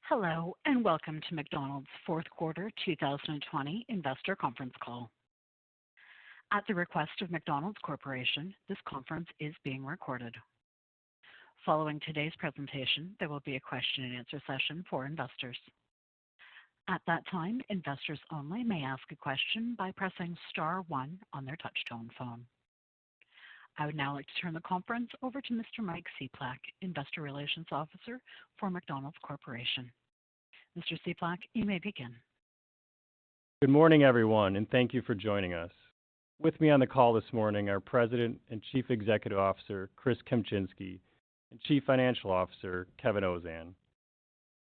Hello, and welcome to McDonald's fourth quarter 2020 investor conference call. At the request of McDonald's Corporation, this conference is being recorded. Following today's presentation, there will be a question and answer session for investors. At that time, investors only may ask a question by pressing star one on their touch-tone phone. I would now like to turn the conference over to Mr. Mike Cieplak, Investor Relations Officer for McDonald's Corporation. Mr. Cieplak, you may begin. Good morning, everyone, and thank you for joining us. With me on the call this morning are President and Chief Executive Officer Chris Kempczinski and Chief Financial Officer Kevin Ozan.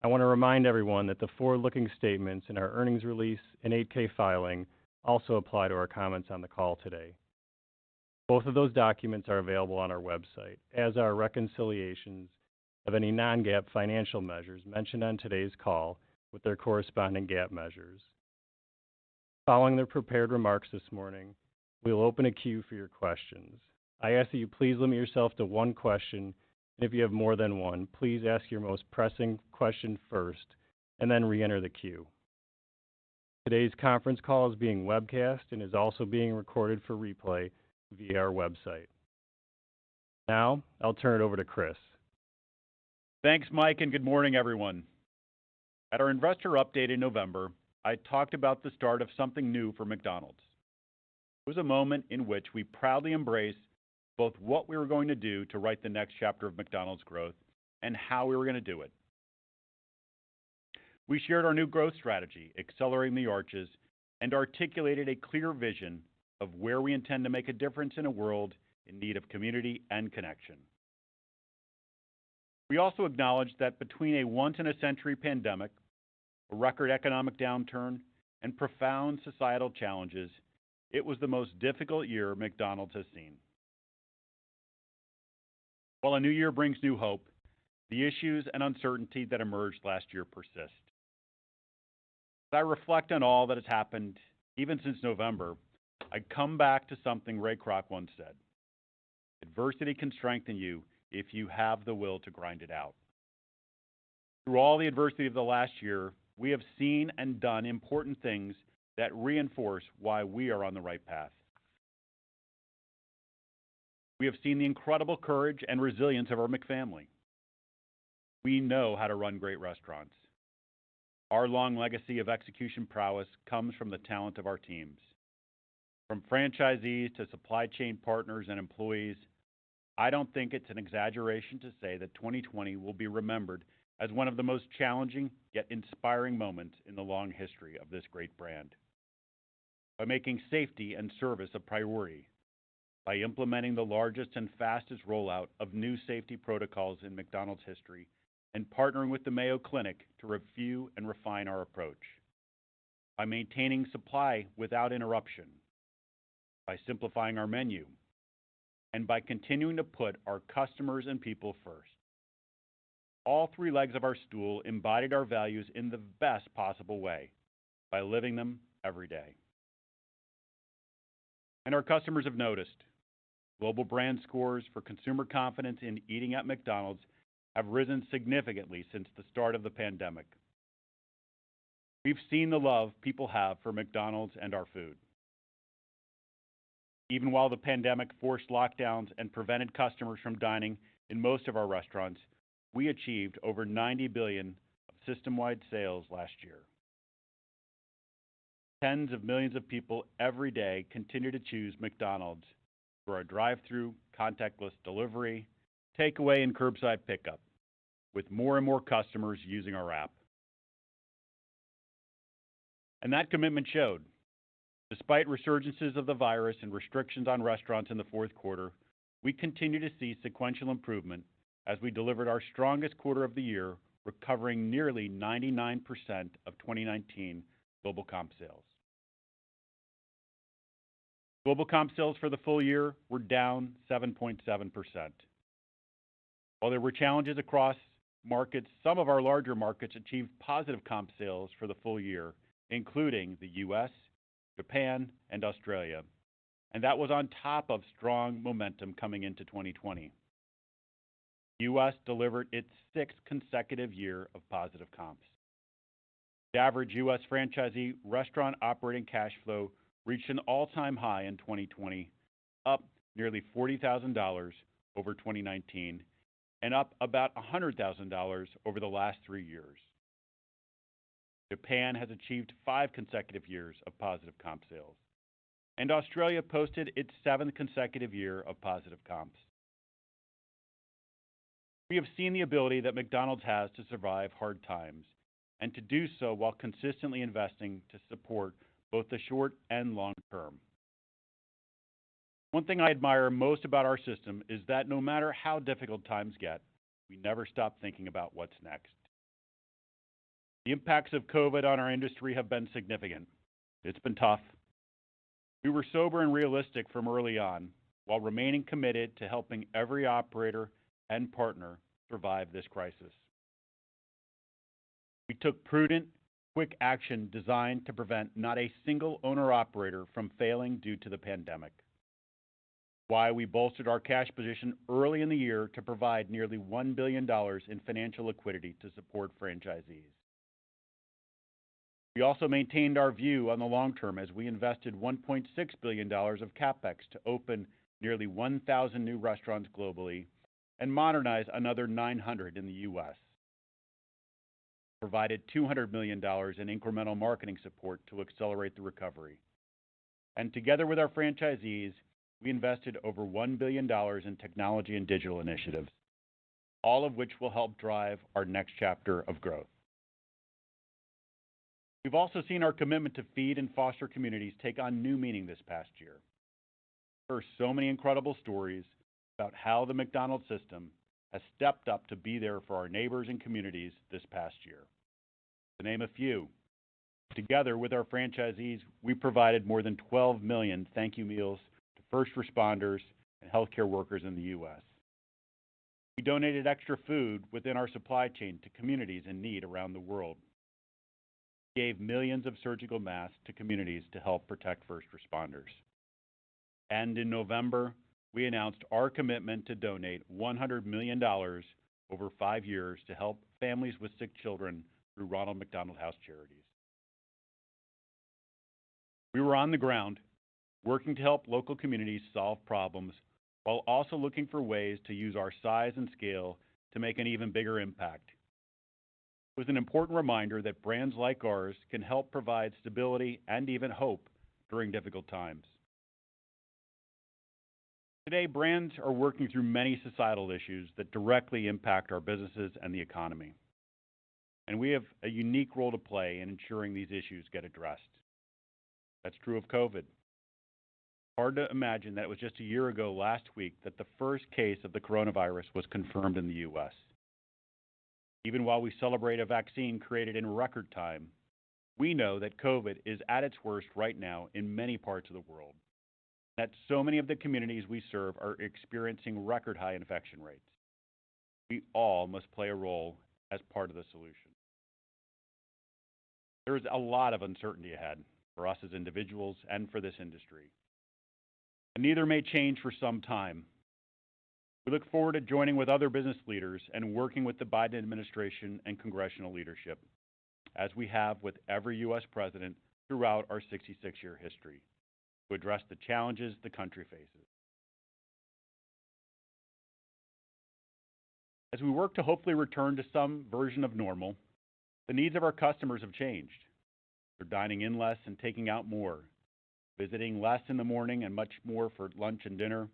I want to remind everyone that the forward-looking statements in our earnings release and 8K filing also apply to our comments on the call today. Both of those documents are available on our website, as are reconciliations of any non-GAAP financial measures mentioned on today's call with their corresponding GAAP measures. Following the prepared remarks this morning, we will open a queue for your questions. I ask that you please limit yourself to one question, and if you have more than one, please ask your most pressing question first, and then re-enter the queue. Today's conference call is being webcast and is also being recorded for replay via our website. Now, I'll turn it over to Chris. Thanks, Mike, and good morning, everyone. At our investor update in November, I talked about the start of something new for McDonald's. It was a moment in which we proudly embraced both what we were going to do to write the next chapter of McDonald's growth and how we were going to do it. We shared our new growth strategy, Accelerating the Arches, and articulated a clear vision of where we intend to make a difference in a world in need of community and connection. We also acknowledged that between a once-in-a-century pandemic, a record economic downturn, and profound societal challenges, it was the most difficult year McDonald's has seen. While a new year brings new hope, the issues and uncertainty that emerged last year persist. As I reflect on all that has happened, even since November, I come back to something Ray Kroc once said: adversity can strengthen you if you have the will to grind it out. Through all the adversity of the last year, we have seen and done important things that reinforce why we are on the right path. We have seen the incredible courage and resilience of our McFamily. We know how to run great restaurants. Our long legacy of execution prowess comes from the talent of our teams. From franchisees to supply chain partners and employees, I don't think it's an exaggeration to say that 2020 will be remembered as one of the most challenging yet inspiring moments in the long history of this great brand. By making safety and service a priority, by implementing the largest and fastest rollout of new safety protocols in McDonald's history, and partnering with the Mayo Clinic to review and refine our approach, by maintaining supply without interruption, by simplifying our menu, and by continuing to put our customers and people first. All three legs of our stool embodied our values in the best possible way, by living them every day. And our customers have noticed. Global brand scores for consumer confidence in eating at McDonald's have risen significantly since the start of the pandemic. We've seen the love people have for McDonald's and our food. Even while the pandemic forced lockdowns and prevented customers from dining in most of our restaurants, we achieved over $90 billion of system-wide sales last year. Tens of millions of people every day continue to choose McDonald's for our drive-through, contactless delivery, takeaway, and curbside pickup, with more and more customers using our app. And that commitment showed. Despite resurgences of the virus and restrictions on restaurants in the fourth quarter, we continue to see sequential improvement as we delivered our strongest quarter of the year, recovering nearly 99% of 2019 global comp sales. Global comp sales for the full year were down 7.7%. While there were challenges across markets, some of our larger markets achieved positive comp sales for the full year, including the U.S., Japan, and Australia, and that was on top of strong momentum coming into 2020. The U.S. delivered its sixth consecutive year of positive comps. The average U.S. franchisee restaurant operating cash flow reached an all-time high in 2020, up nearly $40,000 over 2019, and up about $100,000 over the last 3 years. Japan has achieved 5 consecutive years of positive comp sales, and Australia posted its 7th consecutive year of positive comps. We have seen the ability that McDonald's has to survive hard times, and to do so while consistently investing to support both the short and long term. One thing I admire most about our system is that no matter how difficult times get, we never stop thinking about what's next. The impacts of COVID on our industry have been significant. It's been tough. We were sober and realistic from early on, while remaining committed to helping every operator and partner survive this crisis. We took prudent, quick action designed to prevent not a single owner-operator from failing due to the pandemic. Why we bolstered our cash position early in the year to provide nearly $1 billion in financial liquidity to support franchisees. We also maintained our view on the long term as we invested $1.6 billion of CapEx to open nearly 1,000 new restaurants globally and modernize another 900 in the U.S. Provided $200 million in incremental marketing support to accelerate the recovery. And together with our franchisees, we invested over $1 billion in technology and digital initiatives, all of which will help drive our next chapter of growth. We've also seen our commitment to feed and foster communities take on new meaning this past year. There are so many incredible stories about how the McDonald's system has stepped up to be there for our neighbors and communities this past year. To name a few, together with our franchisees, we provided more than 12 million thank you meals to first responders and healthcare workers in the U.S. We donated extra food within our supply chain to communities in need around the world. We gave millions of surgical masks to communities to help protect first responders. And in November, we announced our commitment to donate $100 million over 5 years to help families with sick children through Ronald McDonald House Charities. We were on the ground, working to help local communities solve problems while also looking for ways to use our size and scale to make an even bigger impact. It was an important reminder that brands like ours can help provide stability and even hope during difficult times. Today, brands are working through many societal issues that directly impact our businesses and the economy. And we have a unique role to play in ensuring these issues get addressed. That's true of COVID. Hard to imagine that it was just a year ago last week that the first case of the coronavirus was confirmed in the U.S. Even while we celebrate a vaccine created in record time, we know that COVID is at its worst right now in many parts of the world. That so many of the communities we serve are experiencing record high infection rates. We all must play a role as part of the solution. There is a lot of uncertainty ahead for us as individuals and for this industry. And neither may change for some time. We look forward to joining with other business leaders and working with the Biden administration and congressional leadership, as we have with every U.S. president throughout our 66-year history, to address the challenges the country faces. As we work to hopefully return to some version of normal, the needs of our customers have changed. They're dining in less and taking out more, visiting less in the morning and much more for lunch and dinner,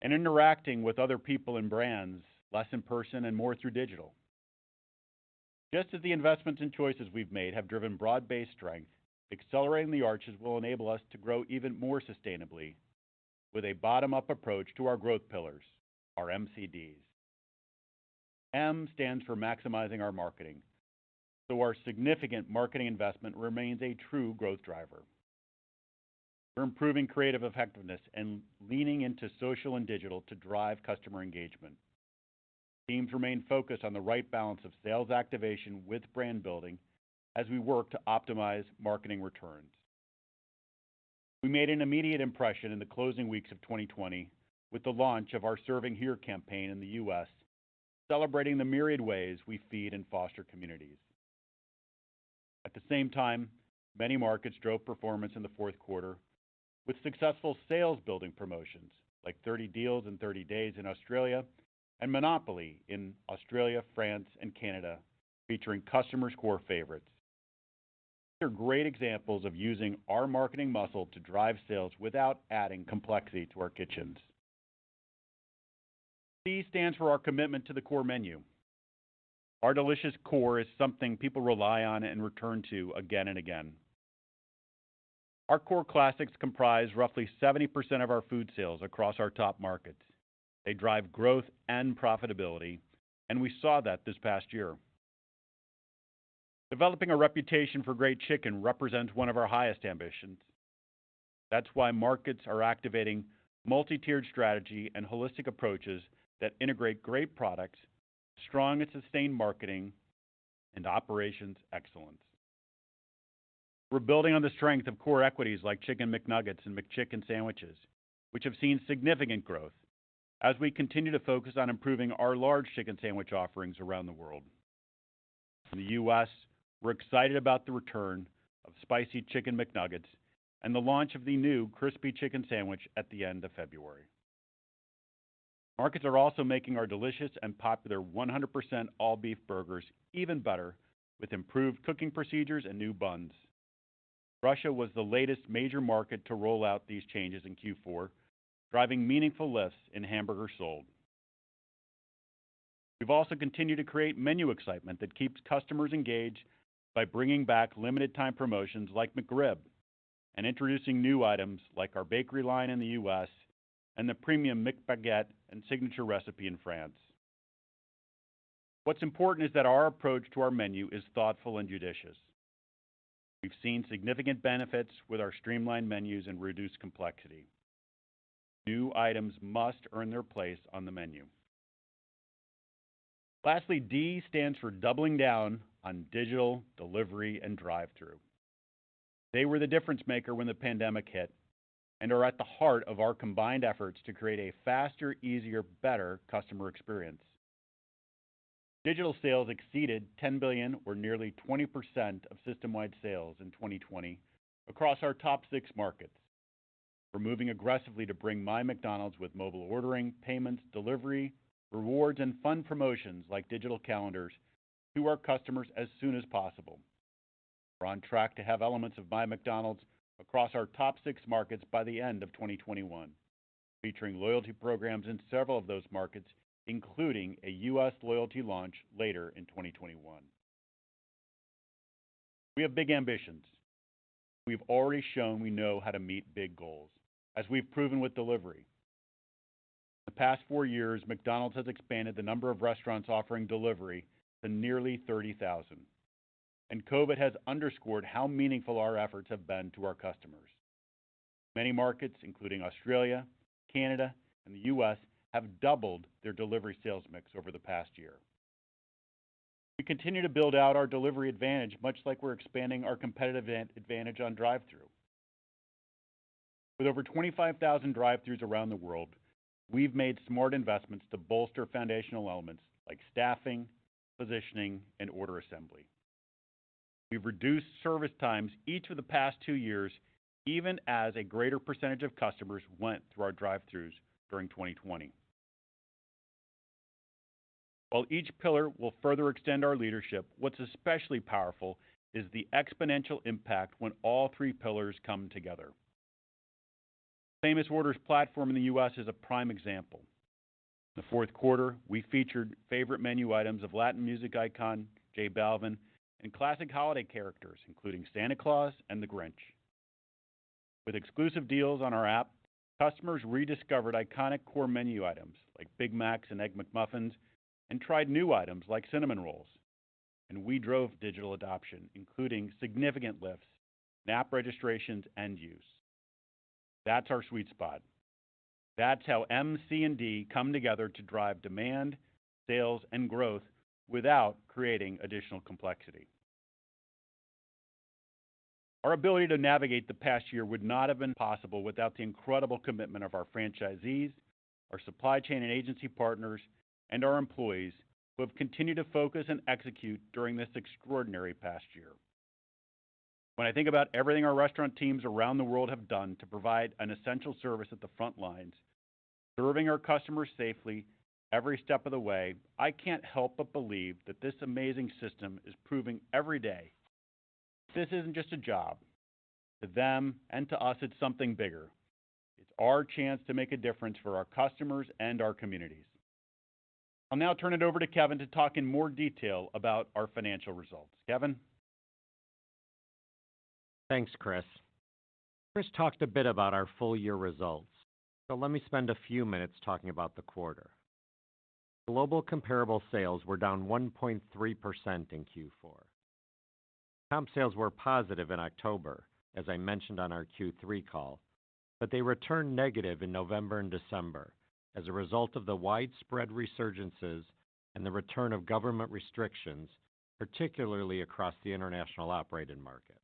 and interacting with other people and brands less in person and more through digital. Just as the investments and choices we've made have driven broad-based strength, accelerating the arches will enable us to grow even more sustainably with a bottom-up approach to our growth pillars, our MCDs. M stands for maximizing our marketing, so our significant marketing investment remains a true growth driver. We're improving creative effectiveness and leaning into social and digital to drive customer engagement. Teams remain focused on the right balance of sales activation with brand building as we work to optimize marketing returns. We made an immediate impression in the closing weeks of 2020 with the launch of our Serving Here campaign in the U.S., celebrating the myriad ways we feed and foster communities. At the same time, many markets drove performance in the fourth quarter with successful sales-building promotions like 30 deals in 30 days in Australia and Monopoly in Australia, France, and Canada, featuring customers' core favorites. These are great examples of using our marketing muscle to drive sales without adding complexity to our kitchens. C stands for our commitment to the core menu. Our delicious core is something people rely on and return to again and again. Our core classics comprise roughly 70% of our food sales across our top markets. They drive growth and profitability, and we saw that this past year. Developing a reputation for great chicken represents one of our highest ambitions. That's why markets are activating multi-tiered strategy and holistic approaches that integrate great products, strong and sustained marketing, and operations excellence. We're building on the strength of core equities like Chicken McNuggets and McChicken sandwiches, which have seen significant growth as we continue to focus on improving our large chicken sandwich offerings around the world. In the U.S., we're excited about the return of spicy Chicken McNuggets and the launch of the new crispy chicken sandwich at the end of February. Markets are also making our delicious and popular 100% all-beef burgers even better with improved cooking procedures and new buns. Russia was the latest major market to roll out these changes in Q4, driving meaningful lifts in hamburgers sold. We've also continued to create menu excitement that keeps customers engaged by bringing back limited-time promotions like McRib and introducing new items like our bakery line in the U.S. and the premium McBaguette and signature recipe in France. What's important is that our approach to our menu is thoughtful and judicious. We've seen significant benefits with our streamlined menus and reduced complexity. New items must earn their place on the menu. Lastly, D stands for doubling down on digital, delivery, and drive-thru. They were the difference maker when the pandemic hit and are at the heart of our combined efforts to create a faster, easier, better customer experience. Digital sales exceeded $10 billion, or nearly 20% of system-wide sales in 2020 across our top 6 markets. We're moving aggressively to bring My McDonald's with mobile ordering, payments, delivery, rewards, and fun promotions like digital calendars to our customers as soon as possible. We're on track to have elements of My McDonald's across our top 6 markets by the end of 2021, featuring loyalty programs in several of those markets, including a U.S. loyalty launch later in 2021. We have big ambitions. We've already shown we know how to meet big goals, as we've proven with delivery. In the past 4 years, McDonald's has expanded the number of restaurants offering delivery to nearly 30,000. And COVID has underscored how meaningful our efforts have been to our customers. Many markets, including Australia, Canada, and the U.S., have doubled their delivery sales mix over the past year. We continue to build out our delivery advantage, much like we're expanding our competitive advantage on drive-thru. With over 25,000 drive-thrus around the world, we've made smart investments to bolster foundational elements like staffing, positioning, and order assembly. We've reduced service times each of the past 2 years, even as a greater percentage of customers went through our drive-thrus during 2020. While each pillar will further extend our leadership, what's especially powerful is the exponential impact when all 3 pillars come together. Famous Orders platform in the U.S. is a prime example. In the fourth quarter, we featured favorite menu items of Latin music icon J Balvin and classic holiday characters, including Santa Claus and the Grinch. With exclusive deals on our app, customers rediscovered iconic core menu items like Big Macs and Egg McMuffins and tried new items like cinnamon rolls. And we drove digital adoption, including significant lifts in app registrations and use. That's our sweet spot. That's how M, C, and D come together to drive demand, sales, and growth without creating additional complexity. Our ability to navigate the past year would not have been possible without the incredible commitment of our franchisees, our supply chain and agency partners, and our employees who have continued to focus and execute during this extraordinary past year. When I think about everything our restaurant teams around the world have done to provide an essential service at the front lines, serving our customers safely every step of the way, I can't help but believe that this amazing system is proving every day this isn't just a job. To them and to us, it's something bigger. It's our chance to make a difference for our customers and our communities. I'll now turn it over to Kevin to talk in more detail about our financial results. Kevin? Thanks, Chris. Chris talked a bit about our full year results, so let me spend a few minutes talking about the quarter. Global comparable sales were down 1.3% in Q4. Comp sales were positive in October, as I mentioned on our Q3 call, but they returned negative in November and December as a result of the widespread resurgences and the return of government restrictions, particularly across the international operated markets.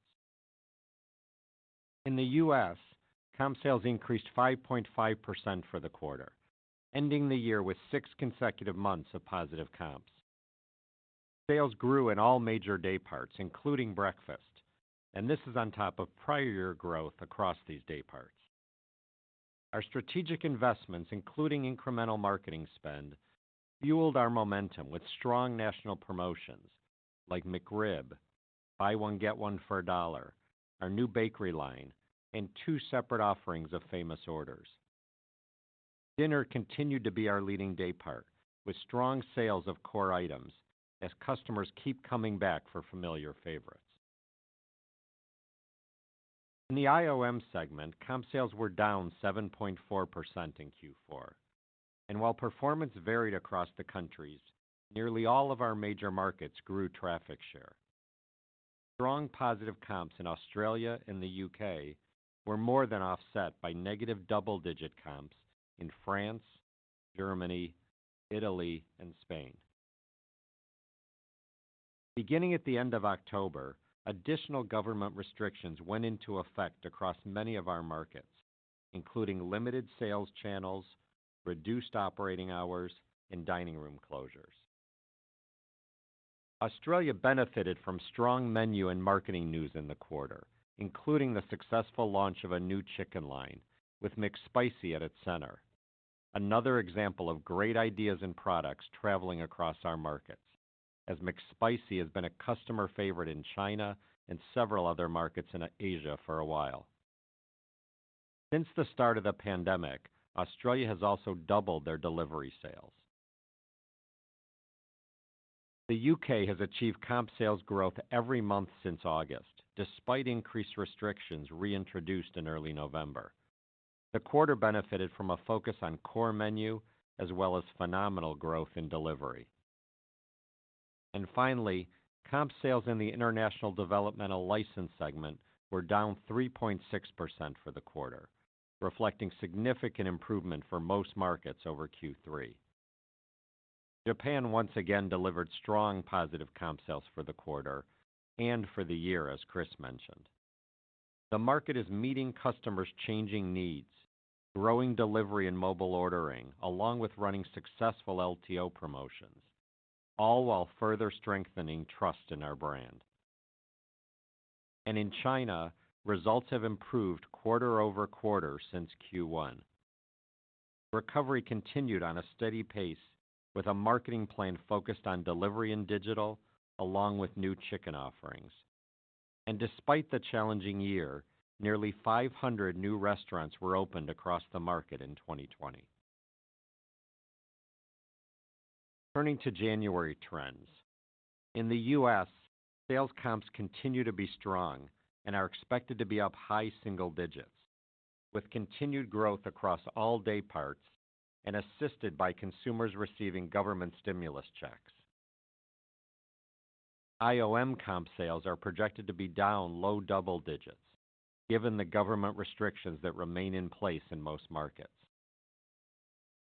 In the U.S., comp sales increased 5.5% for the quarter, ending the year with 6 consecutive months of positive comps. Sales grew in all major day parts, including breakfast, and this is on top of prior year growth across these day parts. Our strategic investments, including incremental marketing spend, fueled our momentum with strong national promotions like McRib, buy one, get one for $1, our new bakery line, and 2 separate offerings of famous orders. Dinner continued to be our leading day part, with strong sales of core items as customers keep coming back for familiar favorites. In the IOM segment, comp sales were down 7.4% in Q4. And while performance varied across the countries, nearly all of our major markets grew traffic share. Strong positive comps in Australia and the UK were more than offset by negative double-digit comps in France, Germany, Italy, and Spain. Beginning at the end of October, additional government restrictions went into effect across many of our markets, including limited sales channels, reduced operating hours, and dining room closures. Australia benefited from strong menu and marketing news in the quarter, including the successful launch of a new chicken line, with McSpicy at its center. Another example of great ideas and products traveling across our markets, as McSpicy has been a customer favorite in China and several other markets in Asia for a while. Since the start of the pandemic, Australia has also doubled their delivery sales. The UK has achieved comp sales growth every month since August, despite increased restrictions reintroduced in early November. The quarter benefited from a focus on core menu as well as phenomenal growth in delivery. And finally, comp sales in the International Developmental License segment were down 3.6% for the quarter, reflecting significant improvement for most markets over Q3. Japan once again delivered strong positive comp sales for the quarter and for the year, as Chris mentioned. The market is meeting customers' changing needs, growing delivery and mobile ordering, along with running successful LTO promotions, all while further strengthening trust in our brand. And in China, results have improved quarter over quarter since Q1. Recovery continued on a steady pace with a marketing plan focused on delivery and digital, along with new chicken offerings. And despite the challenging year, nearly 500 new restaurants were opened across the market in 2020. Turning to January trends. In the U.S., sales comps continue to be strong and are expected to be up high single digits, with continued growth across all day parts and assisted by consumers receiving government stimulus checks. IOM comp sales are projected to be down low double digits, given the government restrictions that remain in place in most markets.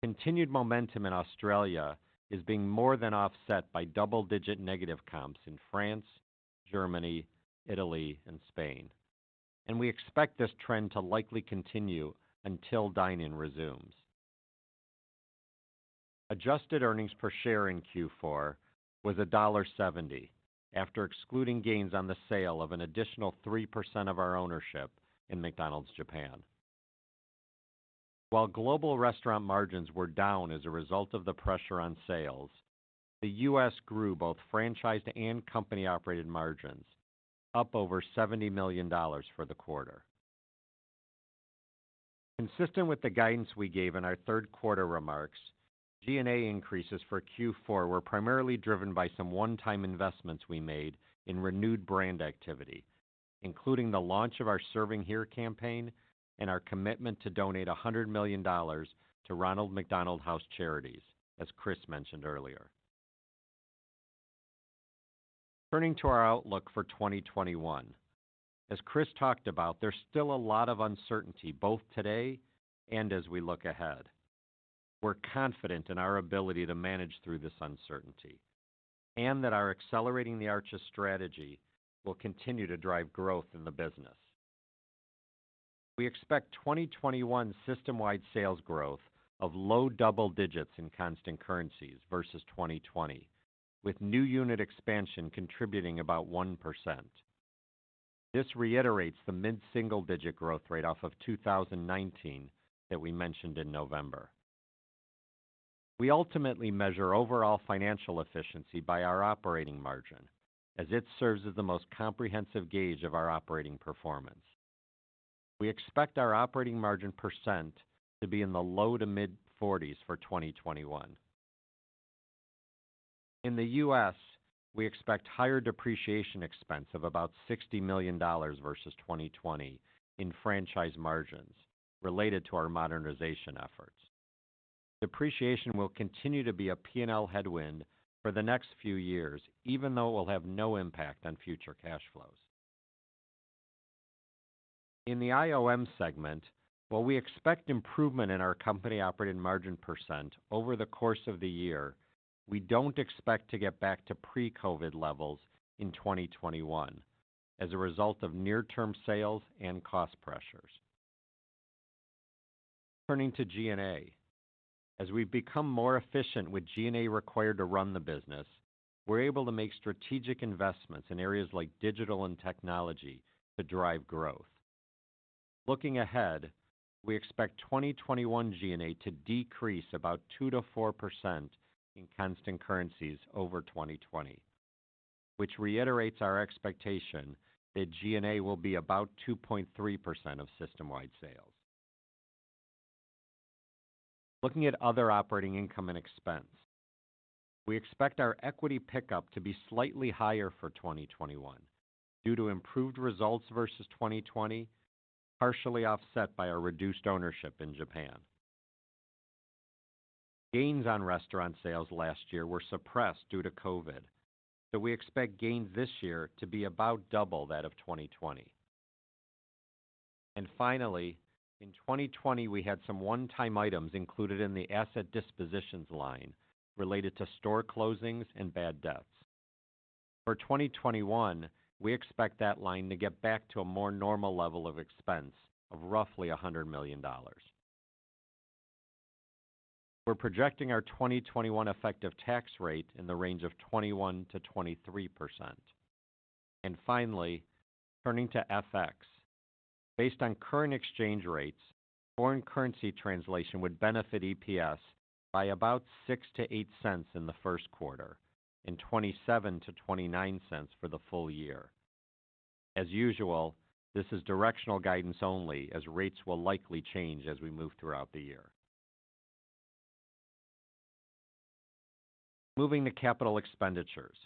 Continued momentum in Australia is being more than offset by double-digit negative comps in France, Germany, Italy, and Spain. And we expect this trend to likely continue until dine-in resumes. Adjusted earnings per share in Q4 was $1.70, after excluding gains on the sale of an additional 3% of our ownership in McDonald's Japan. While global restaurant margins were down as a result of the pressure on sales, the U.S. grew both franchised and company-operated margins, up over $70 million for the quarter. Consistent with the guidance we gave in our third quarter remarks, G&A increases for Q4 were primarily driven by some one-time investments we made in renewed brand activity, including the launch of our Serving Here campaign and our commitment to donate $100 million to Ronald McDonald House Charities, as Chris mentioned earlier. Turning to our outlook for 2021. As Chris talked about, there's still a lot of uncertainty both today and as we look ahead. We're confident in our ability to manage through this uncertainty and that our Accelerating the Arches strategy will continue to drive growth in the business. We expect 2021 system-wide sales growth of low double digits in constant currencies versus 2020, with new unit expansion contributing about 1%. This reiterates the mid-single-digit growth rate off of 2019 that we mentioned in November. We ultimately measure overall financial efficiency by our operating margin, as it serves as the most comprehensive gauge of our operating performance. We expect our operating margin percent to be in the low to mid-40s for 2021. In the U.S., we expect higher depreciation expense of about $60 million versus 2020 in franchise margins related to our modernization efforts. Depreciation will continue to be a P&L headwind for the next few years, even though it will have no impact on future cash flows. In the IOM segment, while we expect improvement in our company-operated margin percent over the course of the year, we don't expect to get back to pre-COVID levels in 2021 as a result of near-term sales and cost pressures. Turning to G&A. As we become more efficient with G&A required to run the business, we're able to make strategic investments in areas like digital and technology to drive growth. Looking ahead, we expect 2021 G&A to decrease about 2 to 4% in constant currencies over 2020, which reiterates our expectation that G&A will be about 2.3% of system-wide sales. Looking at other operating income and expense, we expect our equity pickup to be slightly higher for 2021 due to improved results versus 2020, partially offset by our reduced ownership in Japan. Gains on restaurant sales last year were suppressed due to COVID, so we expect gains this year to be about double that of 2020. And finally, in 2020, we had some one-time items included in the asset dispositions line related to store closings and bad debts. For 2021, we expect that line to get back to a more normal level of expense of roughly $100 million. We're projecting our 2021 effective tax rate in the range of 21 to 23%. And finally, turning to FX. Based on current exchange rates, foreign currency translation would benefit EPS by about 6 to 8 cents in the first quarter and 27 to 29 cents for the full year. As usual, this is directional guidance only, as rates will likely change as we move throughout the year. Moving to capital expenditures.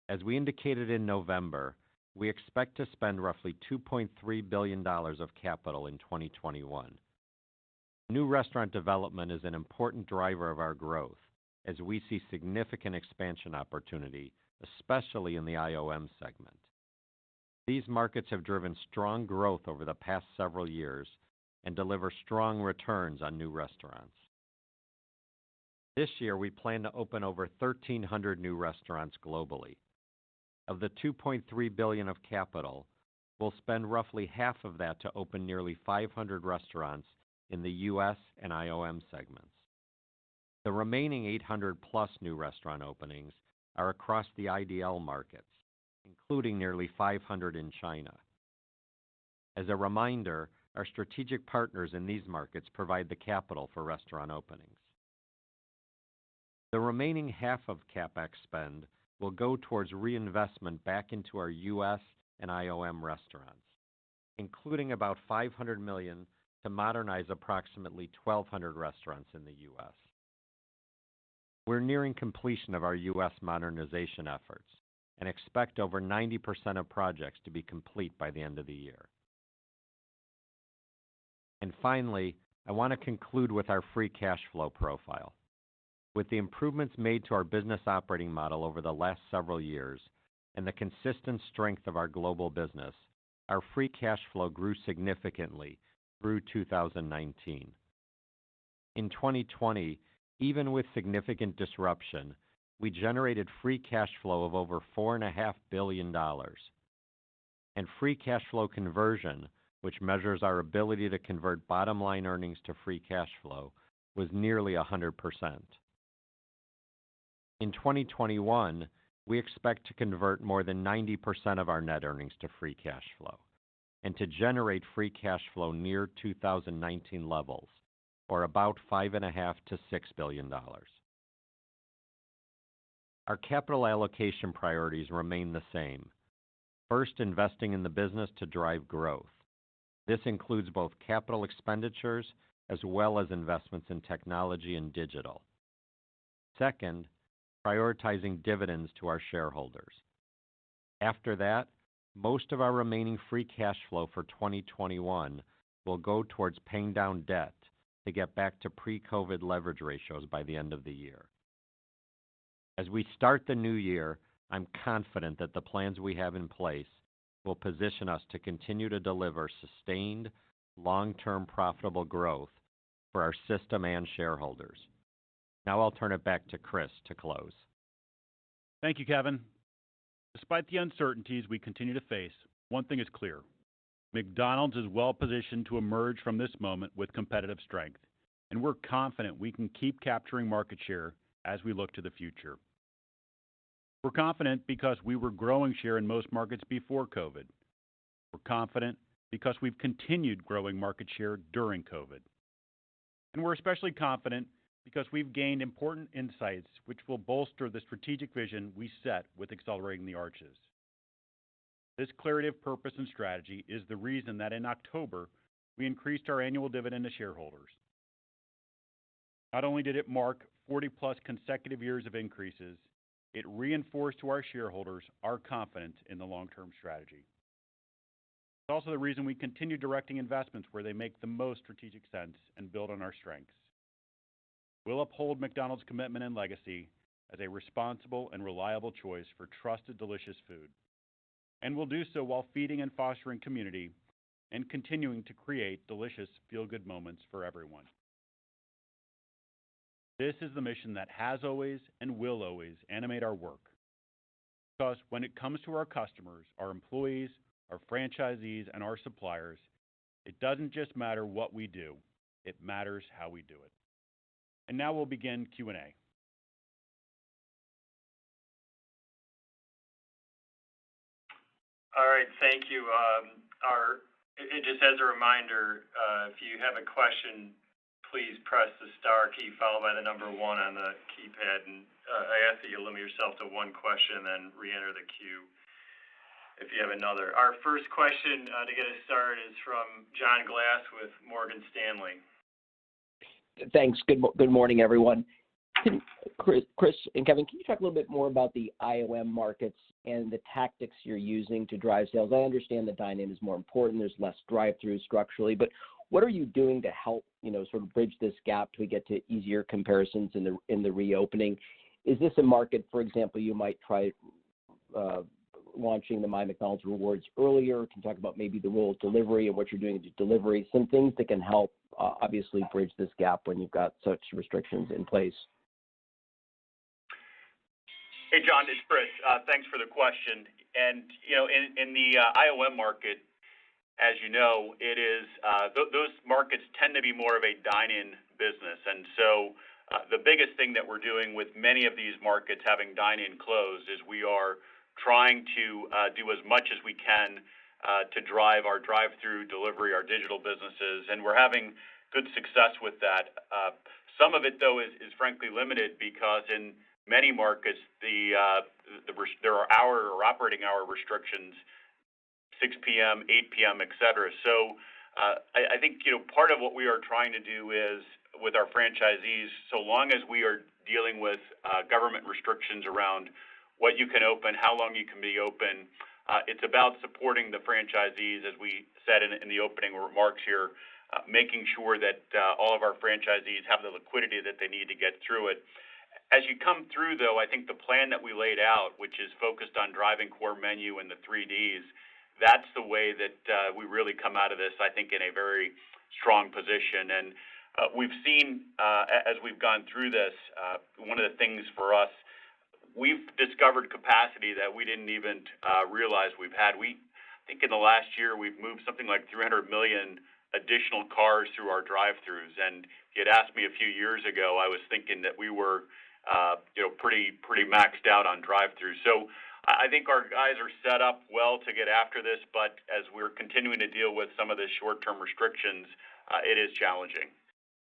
As we indicated in November, we expect to spend roughly $2.3 billion of capital in 2021. New restaurant development is an important driver of our growth as we see significant expansion opportunity, especially in the IOM segment. These markets have driven strong growth over the past several years and deliver strong returns on new restaurants. This year, we plan to open over 1,300 new restaurants globally. Of the $2.3 billion of capital, we'll spend roughly half of that to open nearly 500 restaurants in the U.S. and IOM segments. The remaining 800-plus new restaurant openings are across the IDL markets, including nearly 500 in China. As a reminder, our strategic partners in these markets provide the capital for restaurant openings. The remaining half of CapEx spend will go towards reinvestment back into our U.S. and IOM restaurants, including about $500 million to modernize approximately 1,200 restaurants in the U.S. We're nearing completion of our U.S. modernization efforts and expect over 90% of projects to be complete by the end of the year. And finally, I want to conclude with our free cash flow profile. With the improvements made to our business operating model over the last several years and the consistent strength of our global business, our free cash flow grew significantly through 2019. In 2020, even with significant disruption, we generated free cash flow of over $4.5 billion. And free cash flow conversion, which measures our ability to convert bottom line earnings to free cash flow, was nearly 100%. In 2021, we expect to convert more than 90% of our net earnings to free cash flow and to generate free cash flow near 2019 levels, or about $5.5 to $6 billion. Our capital allocation priorities remain the same. First, investing in the business to drive growth. This includes both capital expenditures as well as investments in technology and digital. Second, prioritizing dividends to our shareholders. After that, most of our remaining free cash flow for 2021 will go towards paying down debt to get back to pre-COVID leverage ratios by the end of the year. As we start the new year, I'm confident that the plans we have in place will position us to continue to deliver sustained, long-term profitable growth for our system and shareholders. Now I'll turn it back to Chris to close. Thank you, Kevin. Despite the uncertainties we continue to face, one thing is clear. McDonald's is well positioned to emerge from this moment with competitive strength, and we're confident we can keep capturing market share as we look to the future. We're confident because we were growing share in most markets before COVID. We're confident because we've continued growing market share during COVID. And we're especially confident because we've gained important insights which will bolster the strategic vision we set with Accelerating the Arches. This clarity of purpose and strategy is the reason that in October, we increased our annual dividend to shareholders. Not only did it mark 40-plus consecutive years of increases, it reinforced to our shareholders our confidence in the long-term strategy. It's also the reason we continue directing investments where they make the most strategic sense and build on our strengths. We'll uphold McDonald's commitment and legacy as a responsible and reliable choice for trusted, delicious food. And we'll do so while feeding and fostering community and continuing to create delicious, feel-good moments for everyone. This is the mission that has always and will always animate our work. Because when it comes to our customers, our employees, our franchisees, and our suppliers, it doesn't just matter what we do, it matters how we do it. And now we'll begin Q&A. All right, thank you. Just as a reminder, if you have a question, please press the star key followed by the number 1 on the keypad. And I ask that you limit yourself to one question and then re-enter the queue if you have another. Our first question to get us started is from John Glass with Morgan Stanley. Thanks. Good morning, everyone. Chris and Kevin, can you talk a little bit more about the IOM markets and the tactics you're using to drive sales? I understand the dine-in is more important. There's less drive-through structurally, but what are you doing to help, sort of bridge this gap till we get to easier comparisons in the reopening? Is this a market, for example, you might try launching the My McDonald's Rewards earlier? Can you talk about maybe the role of delivery and what you're doing to delivery? Some things that can help, obviously, bridge this gap when you've got such restrictions in place. Hey, John, it's Chris. Thanks for the question. And, in the IOM market, as you know, it is those markets tend to be more of a dine-in business. And so the biggest thing that we're doing with many of these markets having dine-in closed is we are trying to do as much as we can to drive our drive-through, delivery, our digital businesses, and we're having good success with that. Some of it, though, is frankly limited because in many markets there are operating hour restrictions, 6 p.m., 8 p.m., et cetera. So I think part of what we are trying to do is with our franchisees, so long as we are dealing with government restrictions around what you can open, how long you can be open, it's about supporting the franchisees, as we said in the opening remarks here, making sure that all of our franchisees have the liquidity that they need to get through it. As you come through, though, I think the plan that we laid out, which is focused on driving core menu and the 3Ds, that's the way that we really come out of this, I think, in a very strong position. And we've seen, as we've gone through this, one of the things for us, we've discovered capacity that we didn't even realize we've had. I think in the last year, we've moved something like 300 million additional cars through our drive-throughs. And if you had asked me a few years ago, I was thinking that we were, pretty maxed out on drive-throughs. So I think our guys are set up well to get after this, but as we're continuing to deal with some of the short-term restrictions, it is challenging.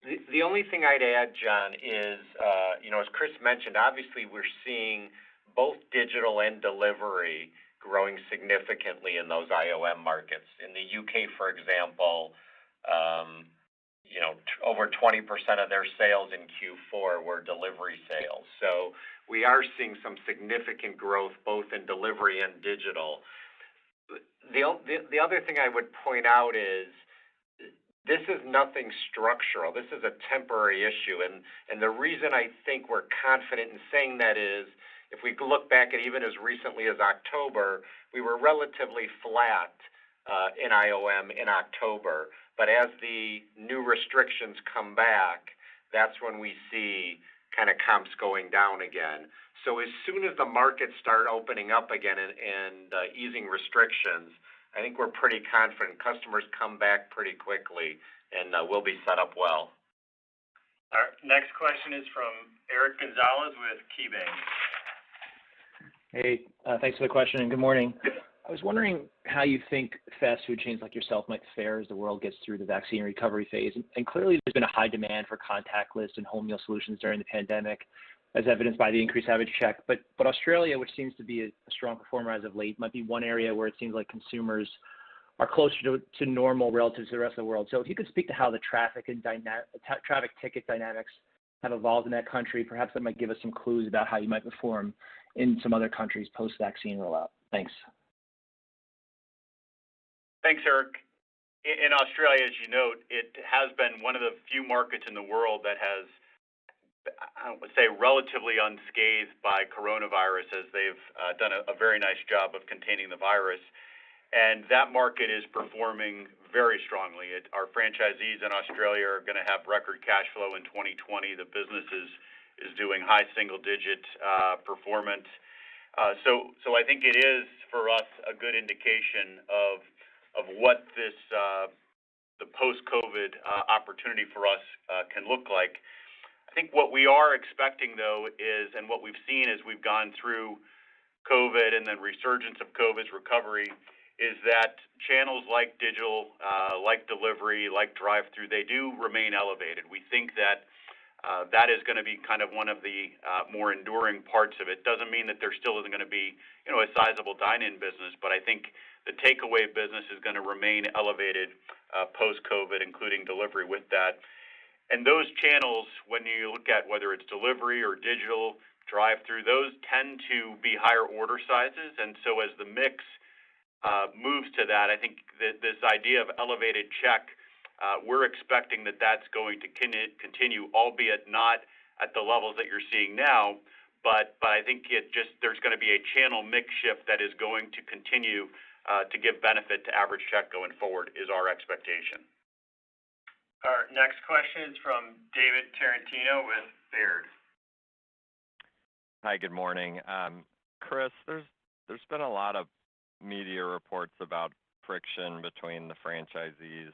The only thing I'd add, John, is, as Chris mentioned, obviously we're seeing both digital and delivery growing significantly in those IOM markets. In the UK, for example, over 20% of their sales in Q4 were delivery sales. So we are seeing some significant growth both in delivery and digital. The other thing I would point out is this is nothing structural. This is a temporary issue. And the reason I think we're confident in saying that is if we look back at even as recently as October, we were relatively flat in IOM in October. But as the new restrictions come back, that's when we see kind of comps going down again. So as soon as the markets start opening up again and easing restrictions, I think we're pretty confident customers come back pretty quickly, and we'll be set up well. Our next question is from Eric Gonzalez with KeyBanc. Hey, thanks for the question and good morning. I was wondering how you think fast food chains like yourself might fare as the world gets through the vaccine recovery phase. And clearly there's been a high demand for contactless and home meal solutions during the pandemic, as evidenced by the increased average check. But Australia, which seems to be a strong performer as of late, might be one area where it seems like consumers are closer to normal relative to the rest of the world. So if you could speak to how the traffic and traffic ticket dynamics have evolved in that country, perhaps that might give us some clues about how you might perform in some other countries post-vaccine rollout. Thanks. Thanks, Eric. In Australia, as you note, it has been one of the few markets in the world that has, I would say, relatively unscathed by coronavirus, as they've done a very nice job of containing the virus. And that market is performing very strongly. Our franchisees in Australia are going to have record cash flow in 2020. The business is doing high single-digit performance. So I think it is, for us, a good indication of what this the post-COVID opportunity for us can look like. I think what we are expecting, though, is, and what we've seen as we've gone through COVID and then resurgence of COVID's recovery, is that channels like digital, like delivery, like drive-through, they do remain elevated. We think that that is going to be kind of one of the more enduring parts of it. Doesn't mean that there still isn't going to be, a sizable dine-in business, but I think the takeaway business is going to remain elevated post-COVID, including delivery with that. And those channels, when you look at whether it's delivery or digital, drive-through, those tend to be higher order sizes. And so as the mix moves to that, I think that this idea of elevated check, we're expecting that that's going to continue, albeit not at the levels that you're seeing now. But I think there's going to be a channel mix shift that is going to continue to give benefit to average check going forward, is our expectation. Our next question is from David Tarantino with Baird. Hi, good morning. Chris, there's been a lot of media reports about friction between the franchisees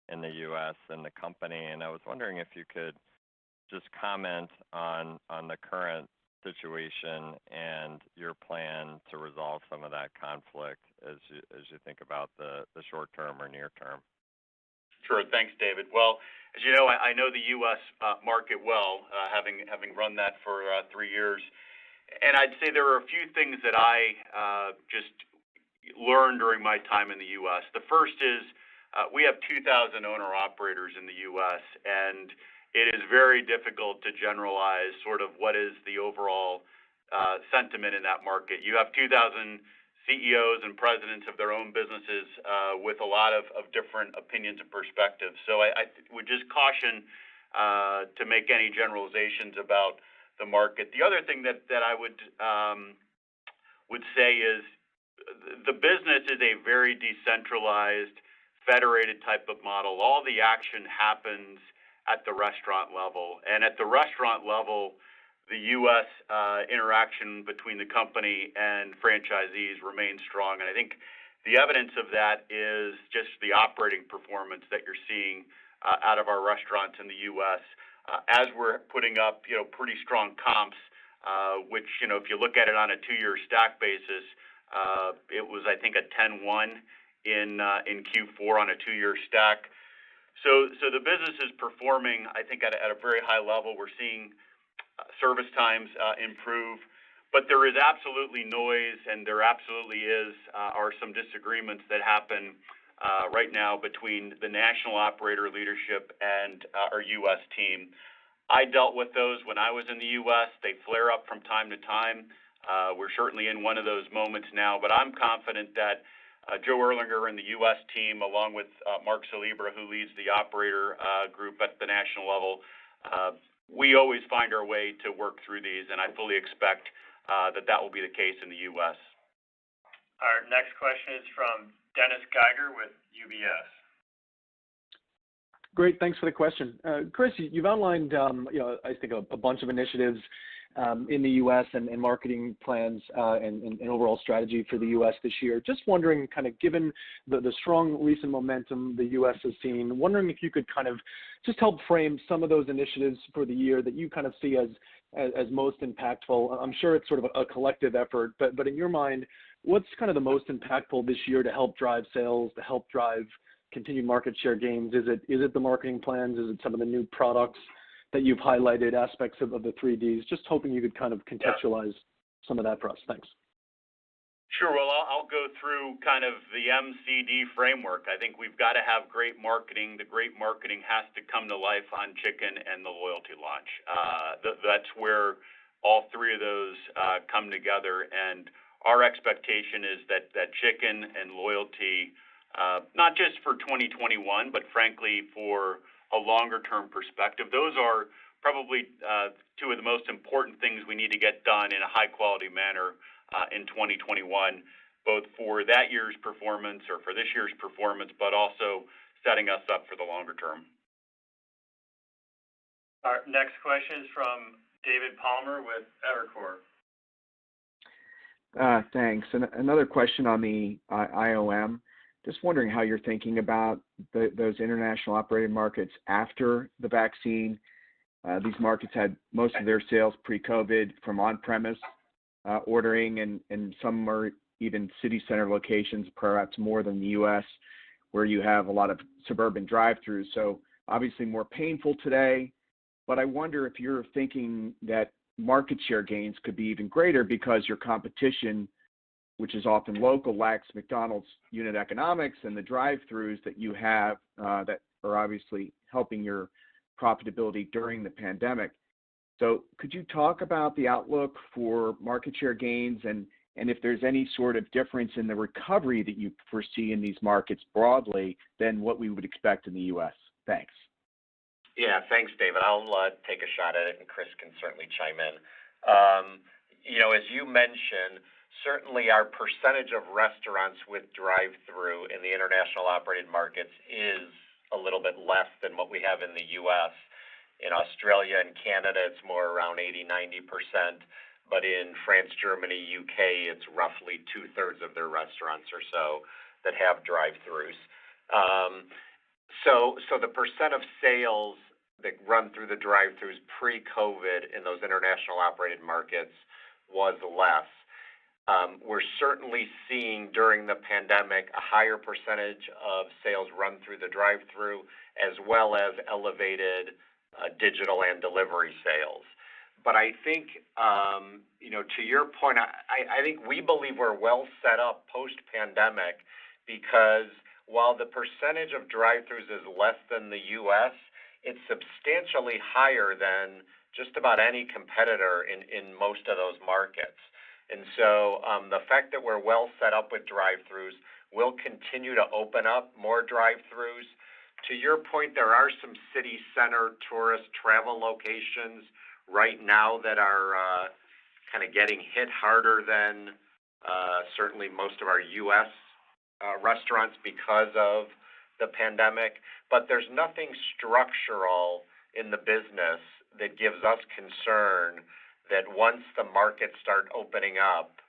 in the U.S. and the company, and I was wondering if you could just comment on the current situation and your plan to resolve some of that conflict as you think about the short term or near term? Sure. Thanks, David. Well, as you know, I know the U.S. Market well, having run that for 3 years. And I'd say there are a few things that I just learned during my time in the U.S. The first is we have 2,000 owner-operators in the U.S., and it is very difficult to generalize sort of what is the overall sentiment in that market. You have 2,000 CEOs and presidents of their own businesses with a lot of different opinions and perspectives. So I would just caution to make any generalizations about the market. The other thing that I would say is the business is a very decentralized, federated type of model. All the action happens at the restaurant level, and at the restaurant level, the U.S. Interaction between the company and franchisees remains strong. And I think the evidence of that is just the operating performance that you're seeing out of our restaurants in the U.S. As we're putting up, pretty strong comps, which, if you look at it on a 2-year stack basis, it was, I think, a 10.1 in Q4 on a 2-year stack. So the business is performing, I think, at a very high level. We're seeing service times improve, but there is absolutely noise, and there absolutely are some disagreements that happen right now between the national operator leadership and our U.S. team. I dealt with those when I was in the U.S. They flare up from time to time. We're certainly in one of those moments now, but I'm confident that Joe Erlinger and the U.S. team, along with Mark Salibra, who leads the operator group at the national level, we always find our way to work through these, and I fully expect that will be the case in the U.S. Our next question is from Dennis Geiger with UBS. Great, thanks for the question. Chris, you've outlined, I think a bunch of initiatives in the U.S. and marketing plans and overall strategy for the U.S. this year. Just wondering, kind of given the strong recent momentum the U.S. has seen, wondering if you could kind of just help frame some of those initiatives for the year that you kind of see as most impactful. I'm sure it's sort of a collective effort, but in your mind, what's kind of the most impactful this year to help drive sales, to help drive continued market share gains? Is it the marketing plans? Is it some of the new products that you've highlighted, aspects of the 3Ds? Just hoping you could kind of contextualize some of that for us. Thanks. Sure. Well, I'll go through kind of the MCD framework. I think we've got to have great marketing. The great marketing has to come to life on chicken and the loyalty launch. That's where all three of those come together. And our expectation is that chicken and loyalty, not just for 2021, but frankly for a longer-term perspective, those are probably two of the most important things we need to get done in a high-quality manner in 2021, both for that year's performance or for this year's performance, but also setting us up for the longer term. Our next question is from David Palmer with Evercore. Thanks. And another question on the IOM. Just wondering how you're thinking about those international operating markets after the vaccine. These markets had most of their sales pre-COVID from on-premise ordering, and some are even city center locations, perhaps more than the U.S., where you have a lot of suburban drive-throughs. So obviously more painful today, but I wonder if you're thinking that market share gains could be even greater because your competition, which is often local, lacks McDonald's unit economics and the drive-throughs that you have that are obviously helping your profitability during the pandemic. So could you talk about the outlook for market share gains and if there's any sort of difference in the recovery that you foresee in these markets broadly than what we would expect in the U.S.? Thanks. Yeah, thanks, David. I'll take a shot at it, and Chris can certainly chime in. As you mentioned, certainly our percentage of restaurants with drive-through in the international operated markets is a little bit less than what we have in the U.S. In Australia and Canada, it's more around 80-90%, but in France, Germany, UK, it's roughly 2/3 of their restaurants or so that have drive-throughs. So the percent of sales run through the drive-thrus pre-COVID in those international operated markets was less. We're certainly seeing during the pandemic a higher percentage of sales run through the drive-thru as well as elevated digital and delivery sales. But I think, to your point, I think we believe we're well set up post-pandemic because while the percentage of drive-thrus is less than the U.S., it's substantially higher than just about any competitor in most of those markets. And so the fact that we're well set up with drive-thrus, we'll continue to open up more drive-thrus. To your point, there are some city center tourist travel locations right now that are kind of getting hit harder than certainly most of our U.S. Restaurants because of the pandemic. But there's nothing structural in the business that gives us concern that once the markets start opening up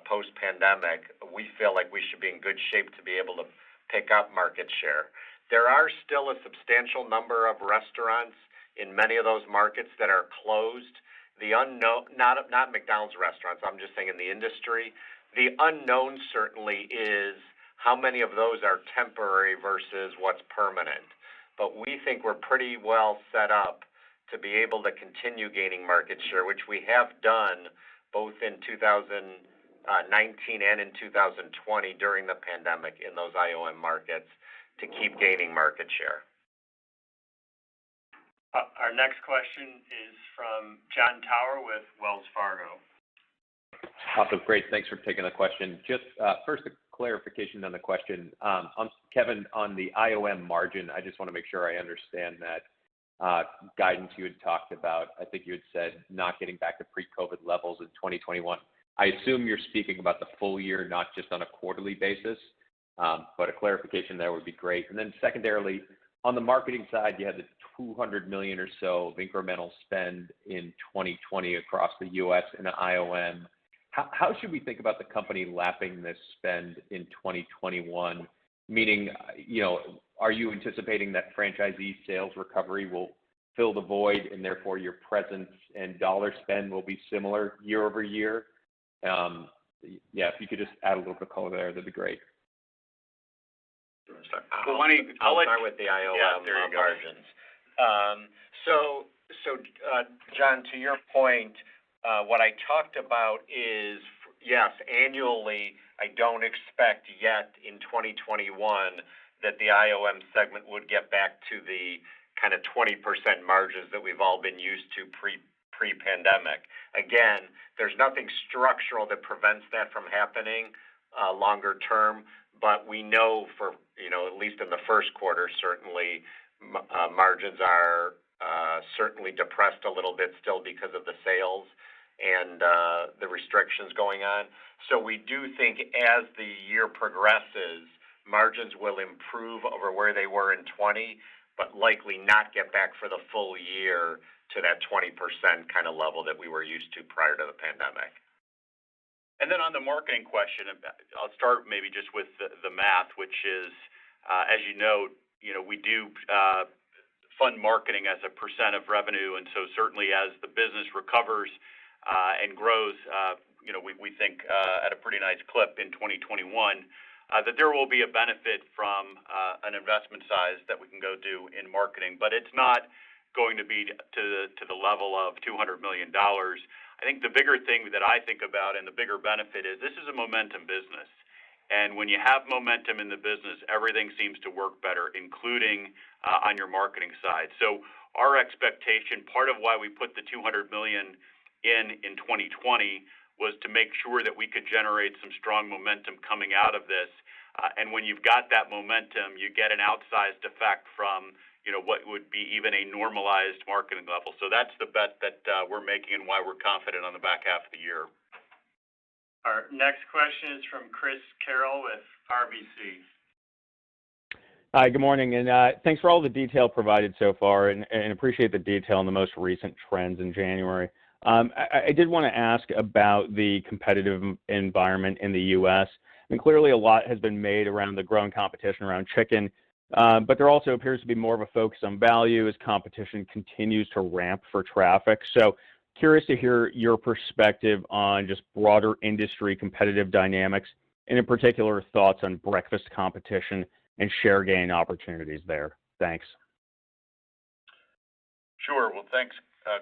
post-pandemic, we feel like we should be in good shape to be able to pick up market share. There are still a substantial number of restaurants in many of those markets that are closed. The unknown, not McDonald's restaurants, I'm just saying in the industry, the unknown certainly is how many of those are temporary versus what's permanent. But we think we're pretty well set up to be able to continue gaining market share, which we have done both in 2019 and in 2020 during the pandemic in those IOM markets to keep gaining market share. Our next question is from Jon Tower with Wells Fargo. Awesome, great. Thanks for taking the question. Just first a clarification on the question. Kevin, on the IOM margin, I just want to make sure I understand that guidance you had talked about. I think you had said not getting back to pre-COVID levels in 2021. I assume you're speaking about the full year, not just on a quarterly basis, but a clarification there would be great. And then secondarily, on the marketing side, you had the $200 million or so of incremental spend in 2020 across the U.S. and the IOM. How should we think about the company lapping this spend in 2021? Meaning, are you anticipating that franchisee sales recovery will fill the void and therefore your presence and dollar spend will be similar year over year? If you could just add a little bit of color there, that'd be great. Well, I'll start with the IOM margins. John, to your point, what I talked about is, yes, annually, I don't expect yet in 2021 that the IOM segment would get back to the kind of 20% margins that we've all been used to pre-pandemic. Again, there's nothing structural that prevents that from happening longer term, but we know for, at least in the first quarter, certainly margins are certainly depressed a little bit still because of the sales and the restrictions going on. So we do think as the year progresses, margins will improve over where they were in 20, but likely not get back for the full year to that 20% kind of level that we were used to prior to the pandemic. And then on the marketing question, I'll start maybe just with the math, which is, as you know, we do fund marketing as a percent of revenue, and so certainly as the business recovers and grows, we think at a pretty nice clip in 2021, that there will be a benefit from an investment size that we can go do in marketing, but it's not going to be to the level of $200 million. I think the bigger thing that I think about and the bigger benefit is this is a momentum business. And when you have momentum in the business, everything seems to work better, including on your marketing side. So our expectation, part of why we put the $200 million in 2020 was to make sure that we could generate some strong momentum coming out of this. And when you've got that momentum, you get an outsized effect from what would be even a normalized marketing level. So that's the bet that we're making and why we're confident on the back half of the year. Our next question is from Chris Carroll with RBC. Hi, good morning, and thanks for all the detail provided so far, and appreciate the detail on the most recent trends in January. I did want to ask about the competitive environment in the U.S. I mean, clearly a lot has been made around the growing competition around chicken. but there also appears to be more of a focus on value as competition continues to ramp for traffic. So curious to hear your perspective on just broader industry competitive dynamics, and in particular thoughts on breakfast competition and share gain opportunities there. Thanks. Sure. Well, thanks,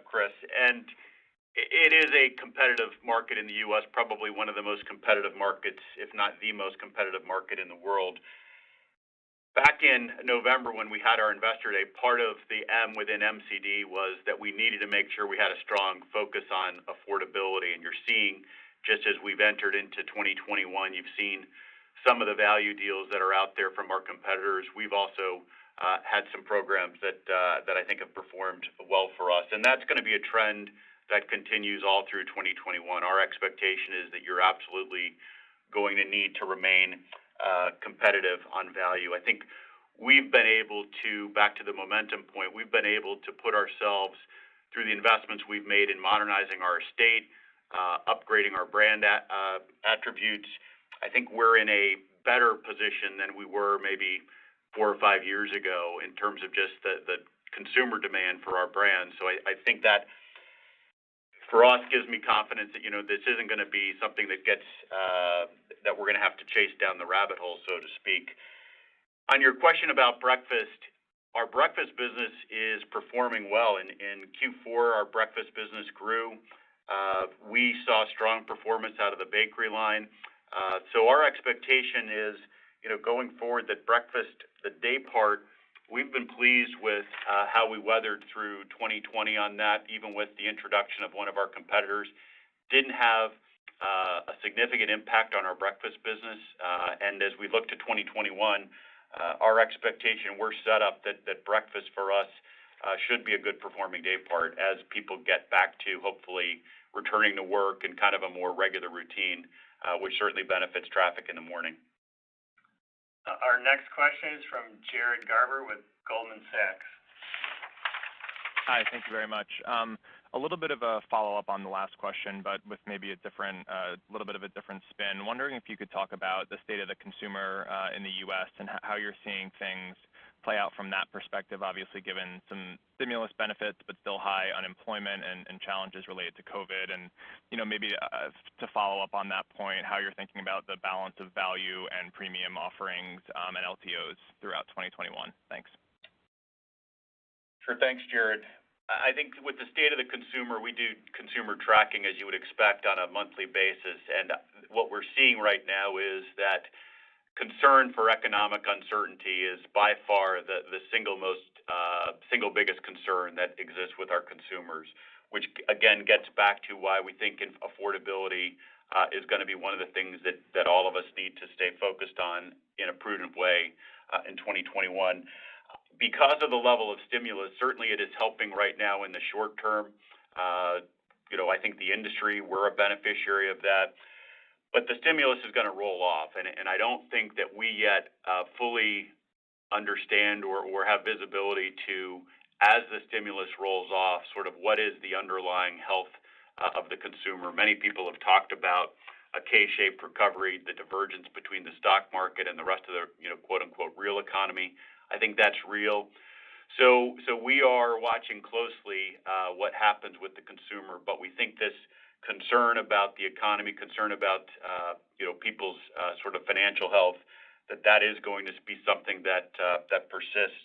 Chris. And it is a competitive market in the U.S., probably one of the most competitive markets, if not the most competitive market in the world. Back in November when we had our Investor Day, part of the M within MCD was that we needed to make sure we had a strong focus on affordability. And you're seeing, just as we've entered into 2021, you've seen some of the value deals that are out there from our competitors. We've also had some programs that I think have performed well for us. And that's going to be a trend that continues all through 2021. Our expectation is that you're absolutely going to need to remain competitive on value. I think we've been able to, back to the momentum point, we've been able to put ourselves through the investments we've made in modernizing our estate, upgrading our brand attributes. I think we're in a better position than we were maybe 4 or 5 years ago in terms of just the consumer demand for our brand. So I think that for us gives me confidence that, this isn't going to be something that gets that we're going to have to chase down the rabbit hole, so to speak. On your question about breakfast, our breakfast business is performing well. In Q4, our breakfast business grew. We saw strong performance out of the bakery line. So our expectation is, going forward, that breakfast, the day part, we've been pleased with how we weathered through 2020 on that, even with the introduction of one of our competitors. Didn't have a significant impact on our breakfast business. And as we look to 2021, our expectation, we're set up that breakfast for us should be a good performing day part as people get back to hopefully returning to work and kind of a more regular routine, which certainly benefits traffic in the morning. Our next question is from Jared Garber with Goldman Sachs. Hi, thank you very much. A little bit of a follow-up on the last question, but with maybe a little bit of a different spin. Wondering if you could talk about the state of the consumer in the U.S. and how you're seeing things play out from that perspective, obviously given some stimulus benefits, but still high unemployment and challenges related to COVID. And, maybe to follow up on that point, how you're thinking about the balance of value and premium offerings and LTOs throughout 2021. Thanks. Sure. Thanks, Jared. I think with the state of the consumer, we do consumer tracking as you would expect on a monthly basis. And what we're seeing right now is that concern for economic uncertainty is by far the single biggest concern that exists with our consumers, which again gets back to why we think affordability is going to be one of the things that all of us need to stay focused on in a prudent way in 2021. Because of the level of stimulus, certainly it is helping right now in the short term. I think the industry, we're a beneficiary of that. But the stimulus is going to roll off, and I don't think that we yet fully understand or have visibility to, as the stimulus rolls off, sort of what is the underlying health of the consumer. Many people have talked about a K-shaped recovery, the divergence between the stock market and the rest of the, quote-unquote, real economy. I think that's real. So we are watching closely what happens with the consumer, but we think this concern about the economy, concern about people's sort of financial health, that is going to be something that persists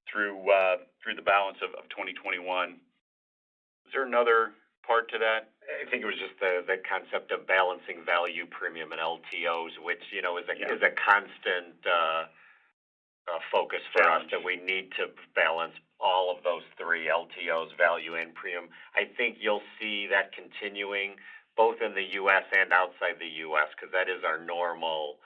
through the balance of 2021. Is there another part to that? I think it was just the concept of balancing value, premium, and LTOs, which is a constant focus for us, that we need to balance all of those three, LTOs, value, and premium. I think you'll see that continuing both in the U.S. and outside the U.S. because that is our normal.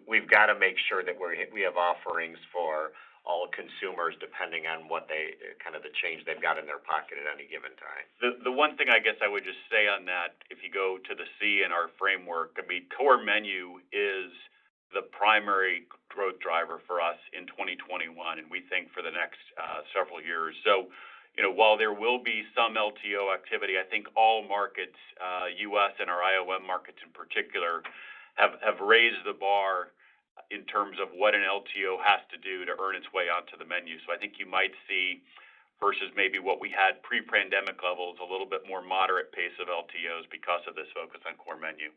We've got to make sure that we have offerings for all consumers depending on what the change they've got in their pocket at any given time. The one thing I guess I would just say on that, if you go to the C in our framework, core menu is the primary growth driver for us in 2021, and we think for the next several years. So, while there will be some LTO activity, I think all markets, U.S. and our IOM markets in particular, have raised the bar in terms of what an LTO has to do to earn its way onto the menu. So I think you might see, versus maybe what we had pre-pandemic levels, a little bit more moderate pace of LTOs because of this focus on core menu.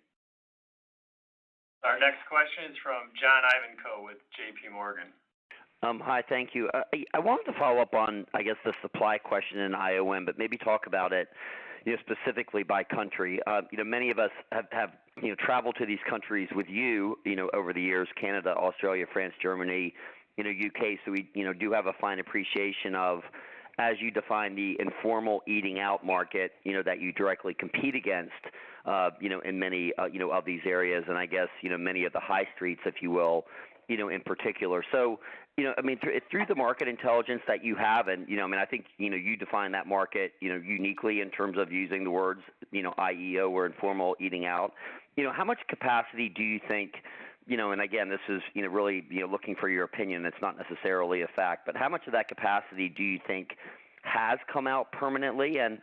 Our next question is from John Ivankoe with J.P. Morgan. Hi, thank you. I wanted to follow up on, I guess, the supply question in IOM, but maybe talk about it, specifically by country. Many of us have traveled to these countries with you, over the years: Canada, Australia, France, Germany, UK. So we, do have a fine appreciation of, as you define the informal eating out market, that you directly compete against, in many, of these areas, and I guess, many of the high streets, if you will, in particular. So, through the market intelligence that you have, and, I think, you define that market, uniquely in terms of using the words, IEO or informal eating out. How much capacity do you think, and again, this is, really, looking for your opinion. It's not necessarily a fact, but how much of that capacity do you think has come out permanently? And,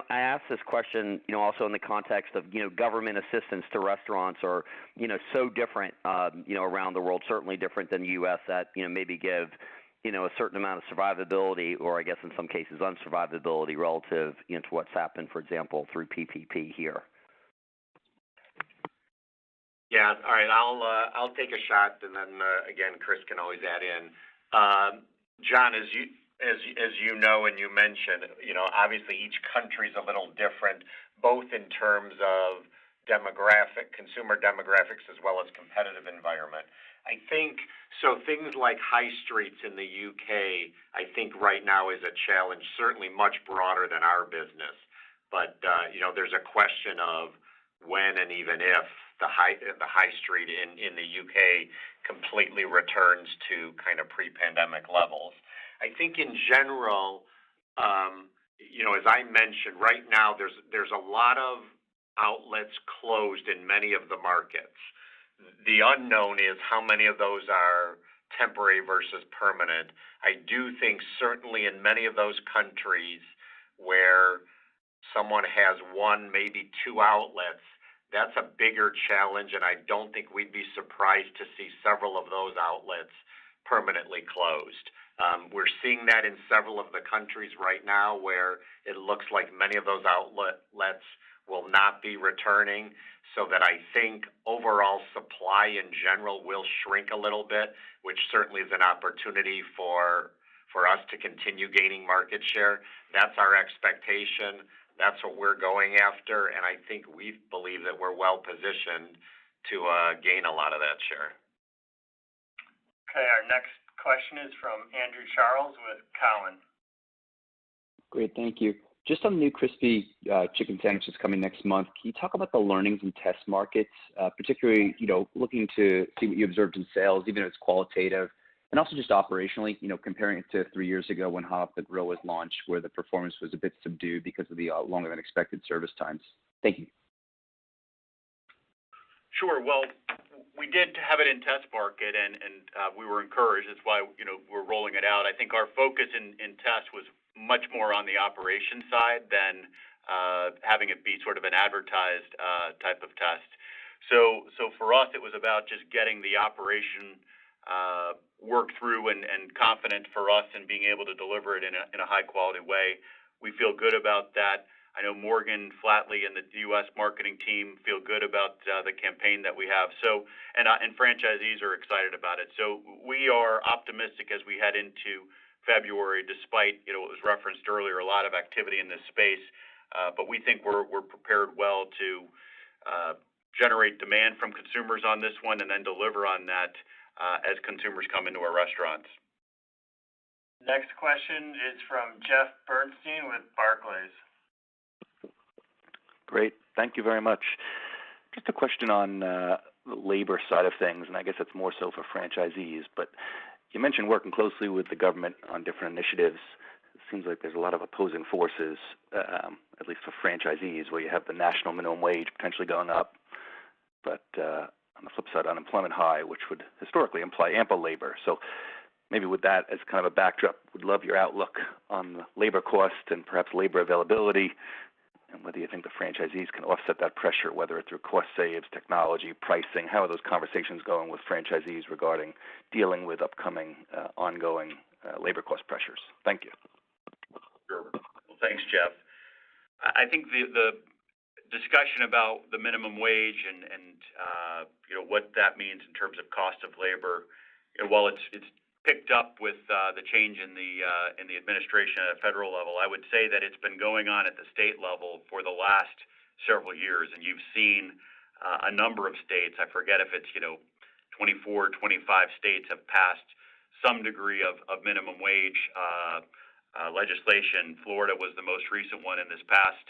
I ask this question, also in the context of, government assistance to restaurants are, so different, around the world, certainly different than the U.S. that, maybe give, a certain amount of survivability, or I guess in some cases unsurvivability relative, to what's happened, for example, through PPP here. Yeah, all right. I'll take a shot, and then again, Chris can always add in. John, as you know and you mentioned, obviously each country is a little different, both in terms of consumer demographics, as well as competitive environment. I think so. Things like high streets in the UK, I think right now is a challenge, certainly much broader than our business. But there's a question of when and even if the high street in the UK completely returns to kind of pre-pandemic levels. I think in general, as I mentioned, right now there's a lot of outlets closed in many of the markets. The unknown is how many of those are temporary versus permanent. I do think certainly in many of those countries where someone has one, maybe two outlets, that's a bigger challenge, and I don't think we'd be surprised to see several of those outlets permanently closed. We're seeing that in several of the countries right now where it looks like many of those outlets will not be returning, so that I think overall supply in general will shrink a little bit, which certainly is an opportunity for us to continue gaining market share. That's our expectation. That's what we're going after, and I think we believe that we're well positioned to gain a lot of that share. Okay, our next question is from Andrew Charles with Cowen. Great, thank you. Just on the new crispy chicken sandwiches coming next month, can you talk about the learnings and test markets, particularly, looking to see what you observed in sales, even if it's qualitative, and also just operationally, comparing it to 3 years ago when Hot Off the Grill was launched, where the performance was a bit subdued because of the longer than expected service times. Thank you. Sure. Well, we did have it in test market, and we were encouraged. That's why, we're rolling it out. I think our focus in test was much more on the operation side than having it be sort of an advertised type of test. So for us, it was about just getting the operation work through and confident for us in being able to deliver it in a high quality way. We feel good about that. I know Morgan Flatley and the U.S. marketing team feel good about the campaign that we have. So and franchisees are excited about it. So we are optimistic as we head into February, despite it was referenced earlier, a lot of activity in this space. But we think we're prepared well to generate demand from consumers on this one, and then deliver on that as consumers come into our restaurants. Next question is from Jeff Bernstein with Barclays. Great. Thank you very much. Just a question on the labor side of things, and I guess it's more so for franchisees, but you mentioned working closely with the government on different initiatives. It seems like there's a lot of opposing forces, at least for franchisees, where you have the national minimum wage potentially going up, but on the flip side, unemployment high, which would historically imply ample labor. So maybe with that as kind of a backdrop, would love your outlook on the labor cost and perhaps labor availability, and whether you think the franchisees can offset that pressure, whether it's through cost saves, technology, pricing. How are those conversations going with franchisees regarding dealing with upcoming, ongoing labor cost pressures? Thank you. Sure. Well, thanks, Jeff. I think the discussion about the minimum wage and what that means in terms of cost of labor, while it's picked up with the change in the administration at a federal level, I would say that it's been going on at the state level for the last several years, and you've seen a number of states. I forget if it's 24, 25 states have passed some degree of minimum wage legislation. Florida was the most recent one in this past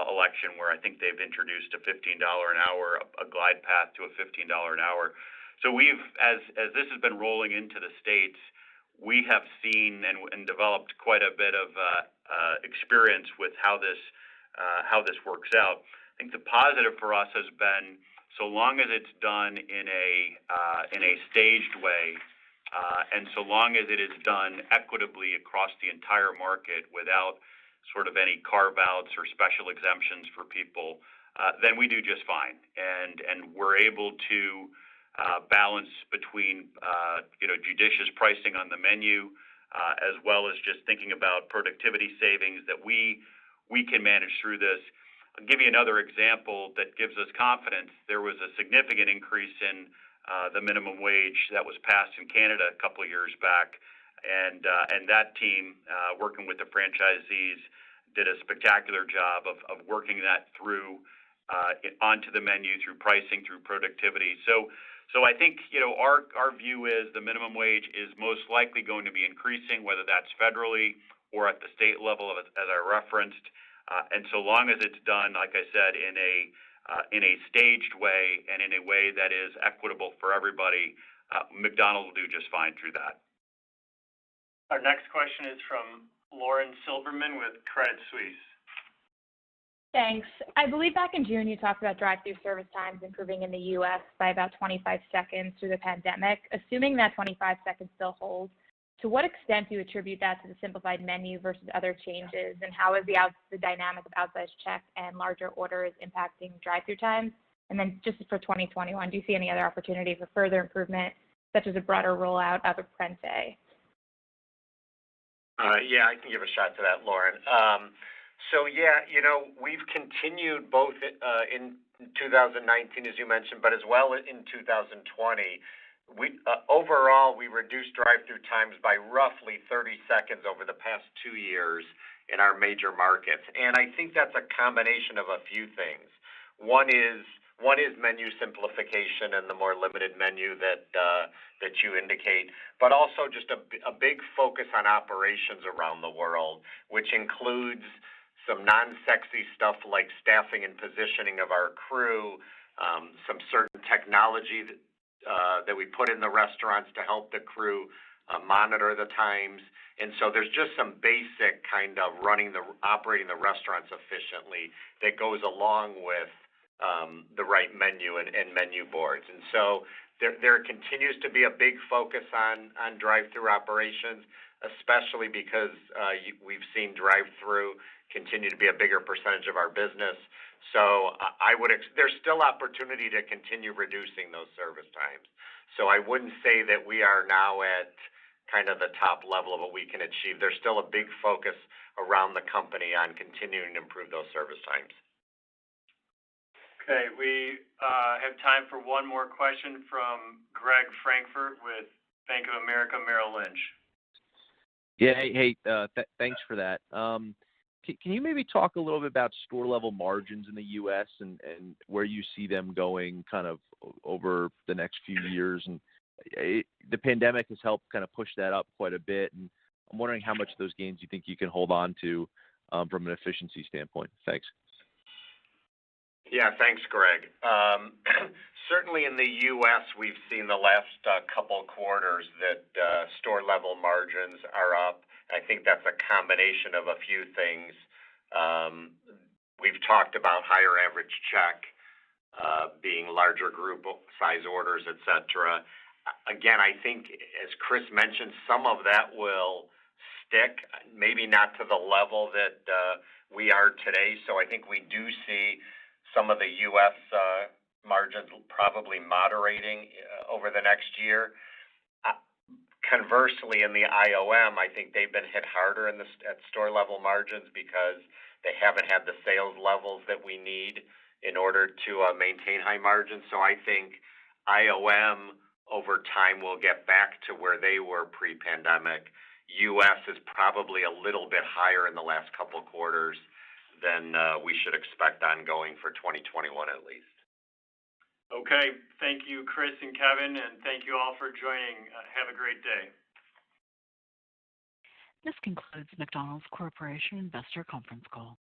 election, where I think they've introduced a $15 an hour, a glide path to a $15 an hour. So we've, as this has been rolling into the states, we have seen and developed quite a bit of experience with how this works out. I think the positive for us has been, so long as it's done in a staged way, and so long as it is done equitably across the entire market without sort of any carve-outs or special exemptions for people, then we do just fine. And we're able to balance between judicious pricing on the menu, as well as just thinking about productivity savings that we can manage through this. I'll give you another example that gives us confidence. There was a significant increase in the minimum wage that was passed in Canada a couple of years back, and that team, working with the franchisees, did a spectacular job of working that through onto the menu, through pricing, through productivity. So I think our view is the minimum wage is most likely going to be increasing, whether that's federally or at the state level, as I referenced. And so long as it's done, like I said, in a staged way and in a way that is equitable for everybody, McDonald's will do just fine through that. Our next question is from Lauren Silberman with Credit Suisse. Thanks. I believe back in June you talked about drive-through service times improving in the U.S. by about 25 seconds through the pandemic. Assuming that 25 seconds still holds, to what extent do you attribute that to the simplified menu versus other changes, and how is the dynamic of outsized check and larger orders impacting drive-through times? And then just for 2021, do you see any other opportunity for further improvement, such as a broader rollout of Apprente? Yeah, I can give a shot to that, Lauren. We've continued both in 2019, as you mentioned, but as well in 2020. Overall, we reduced drive-through times by roughly 30 seconds over the past 2 years in our major markets. And I think that's a combination of a few things. One is menu simplification and the more limited menu that you indicate, but also just a big focus on operations around the world, which includes some non-sexy stuff like staffing and positioning of our crew, some certain technology that we put in the restaurants to help the crew monitor the times. And so there's just some basic kind of operating the restaurants efficiently that goes along with the right menu and menu boards. And so there continues to be a big focus on drive-through operations, especially because we've seen drive-through continue to be a bigger percentage of our business. So there's still opportunity to continue reducing those service times. So I wouldn't say that we are now at kind of the top level of what we can achieve. There's still a big focus around the company on continuing to improve those service times. Okay, we have time for one more question from Greg Frankfurt with Bank of America Merrill Lynch. Yeah, thanks for that. Can you maybe talk a little bit about store-level margins in the U.S. and where you see them going kind of over the next few years? And the pandemic has helped kind of push that up quite a bit, and I'm wondering how much of those gains you think you can hold on to from an efficiency standpoint. Thanks. Yeah, thanks, Greg. Certainly in the U.S., we've seen the last couple quarters that store-level margins are up. I think that's a combination of a few things. We've talked about higher average check, being larger group size orders, et cetera. Again, I think, as Chris mentioned, some of that will stick, maybe not to the level that we are today. So I think we do see some of the U.S. Margins probably moderating over the next year. Conversely, in the IOM, I think they've been hit harder at store level margins because they haven't had the sales levels that we need in order to maintain high margins. So I think IOM over time will get back to where they were pre-pandemic. U.S. is probably a little bit higher in the last couple of quarters than we should expect ongoing for 2021 at least. Okay, thank you, Chris and Kevin, and thank you all for joining. Have a great day. This concludes McDonald's Corporation Investor Conference Call.